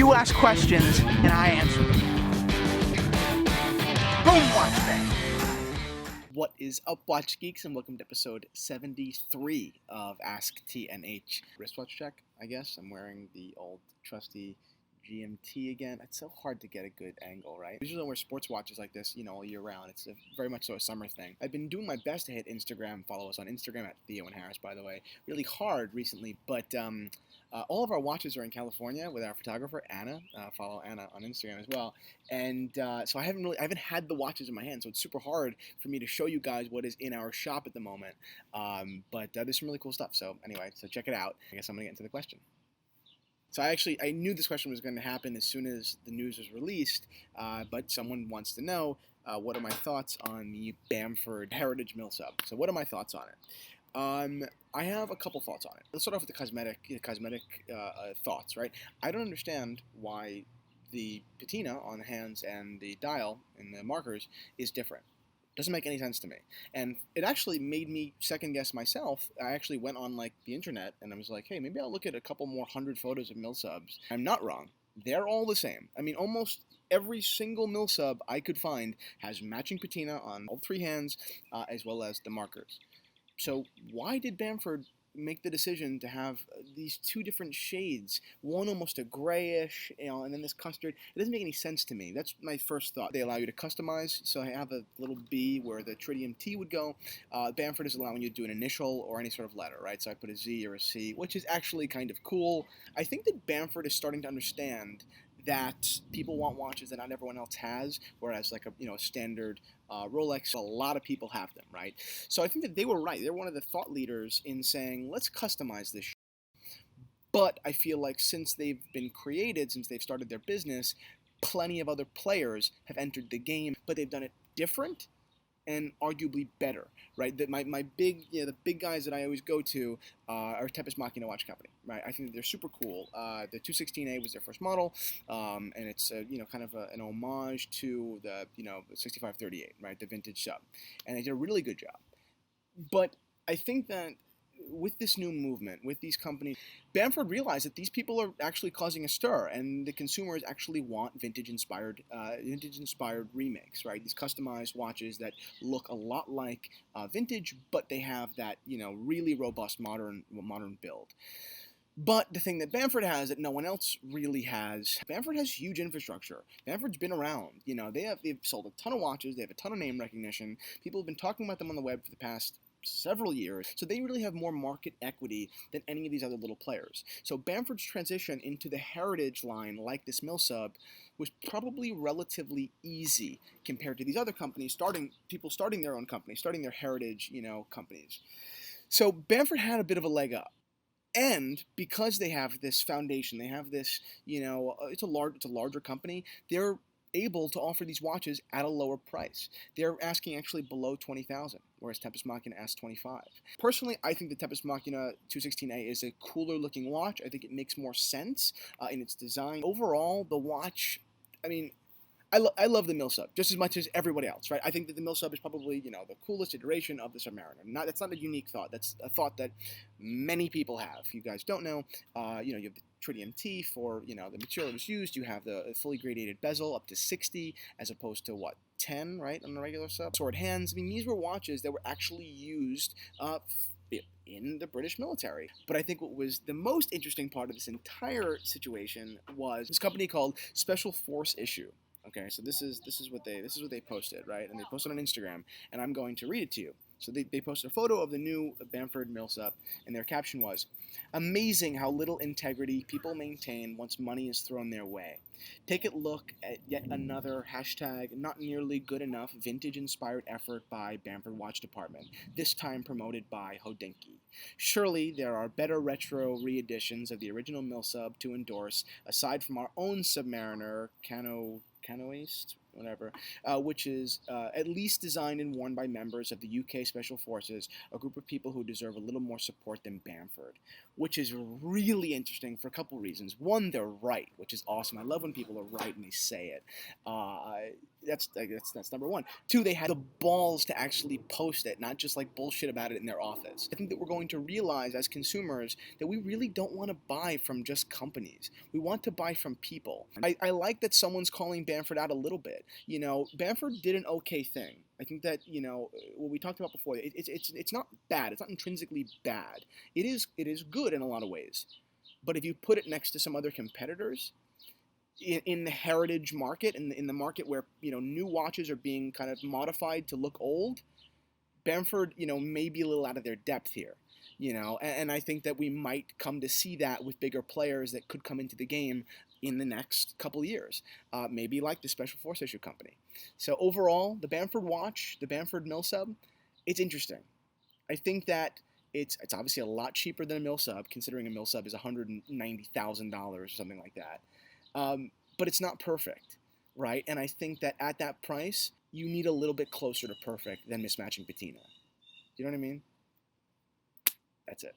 You ask questions, and I answer them. Boom, watch day. What is up, Watch Geeks, and welcome to episode 73 of Ask TNH. Wristwatch check, I guess. I'm wearing the old trusty GMT again. It's so hard to get a good angle, right? I usually don't wear sports watches like this, all year round. It's very much so a summer thing. I've been doing my best to hit Instagram. Follow us on Instagram at Theo Harris, by the way. Really hard recently, but all of our watches are in California with our photographer, Anna. Follow Anna on Instagram as well. And so I haven't had the watches in my hand, so it's super hard for me to show you guys what is in our shop at the moment. But there's some really cool stuff. So anyway, so check it out. I guess I'm going to get into the question. So I knew this question was going to happen as soon as the news was released, but someone wants to know what are my thoughts on the Bamford Heritage Milsub. So what are my thoughts on it? I have a couple thoughts on it. Let's start off with the cosmetic thoughts, right? I don't understand why the patina on the hands and the dial and the markers is different. Doesn't make any sense to me. And it actually made me second guess myself. I actually went on the internet and I was like, hey, maybe I'll look at a couple more 100 photos of Milsubs. I'm not wrong. They're all the same. I mean, almost every single Milsub I could find has matching patina on all three hands as well as the markers. So why did Bamford make the decision to have these two different shades, one almost a grayish, and then this custard? It doesn't make any sense to me. That's my first thought. They allow you to customize, so I have a little B where the tritium T would go. Bamford is allowing you to do an initial or any sort of letter, right? So I put a Z or a C, which is actually kind of cool. I think that Bamford is starting to understand that people want watches that not everyone else has, whereas a standard Rolex, a lot of people have them, right? So I think that they were right. They're one of the thought leaders in saying, let's customize this. But I feel like since they've been created, since they've started their business, plenty of other players have entered the game, but they've done it different and arguably better, right? That the big guys that I always go to are Tempest Machina Watch Company, right? I think that they're super cool. The 216A was their first model, and it's kind of an homage to the 6538, right? The vintage sub, and they did a really good job. But I think that with this new movement, with these companies, Bamford realized that these people are actually causing a stir, and the consumers actually want vintage-inspired remakes, right? These customized watches that look a lot like vintage, but they have that really robust modern build. But the thing that Bamford has that no one else really has, Bamford has huge infrastructure. Bamford's been around. They've sold a ton of watches. They have a ton of name recognition. People have been talking about them on the web for the past several years, so they really have more market equity than any of these other little players. So Bamford's transition into the heritage line, like this Milsub, was probably relatively easy compared to these other companies, starting their own companies, starting their heritage, companies. So Bamford had a bit of a leg up. And because they have this foundation, they have this, it's a larger company, they're able to offer these watches at a lower price. They're asking actually below $20,000, whereas Tempest Machina asks $25,000. Personally, I think the Tempest Machina 216A is a cooler looking watch. I think it makes more sense in its design. Overall, the watch, I love the Milsub just as much as everybody else, right? I think that the Milsub is probably, the coolest iteration of the Submariner. That's not a unique thought. That's a thought that many people have. If you guys don't know, you have the tritium T for, the material that's used. You have the fully gradated bezel up to 60 as opposed to, 10, right, on the regular sub. Sword hands. These were watches that were actually used in the British military. But I think what was the most interesting part of this entire situation was this company called Special Force Issue. Okay, so this is what they posted, right? And they posted on Instagram, and I'm going to read it to you. So they posted a photo of the new Bamford Milsub, and their caption was, "Amazing how little integrity people maintain once money is thrown their way. Take a look at yet another #not nearly good enough vintage-inspired effort by Bamford Watch Department, this time promoted by Hodinkee. Surely there are better retro re-editions of the original Milsub to endorse, aside from our own Submariner, Canoeist, whatever, which is at least designed and worn by members of the UK Special Forces, a group of people who deserve a little more support than Bamford," which is really interesting for a couple reasons. One, they're right, which is awesome. I love when people are right and they say it. That's number one. Two, they had the balls to actually post it, not just like bullshit about it in their office. I think that we're going to realize as consumers that we really don't want to buy from just companies. We want to buy from people. I like that someone's calling Bamford out a little bit. You know, Bamford did an okay thing. I think that, you know, what we talked about before, it's not bad. It's not intrinsically bad. It is good in a lot of ways. But if you put it next to some other competitors, in the heritage market, in the market where, you know, new watches are being kind of modified to look old, Bamford, you know, may be a little out of their depth here, you know, and I think that we might come to see that with bigger players that could come into the game in the next couple of years, maybe like the Special Force Issue Company. So overall, the Bamford watch, the Bamford Milsub, it's interesting. I think that it's obviously a lot cheaper than a Milsub, considering a Milsub is $190,000 or something like that. But it's not perfect, right? And I think that at that price, you need a little bit closer to perfect than mismatching patina. Do you know what I mean? That's it.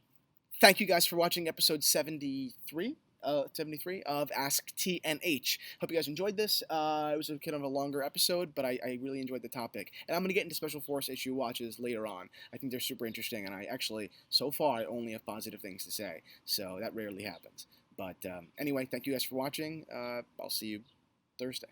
Thank you guys for watching episode 73 of Ask T and H. Hope you guys enjoyed this. It was kind of a longer episode, but I really enjoyed the topic. And I'm going to get into Special Force issue watches later on. I think they're super interesting, and I actually, so far, I only have positive things to say. So that rarely happens. But anyway, thank you guys for watching. I'll see you Thursday.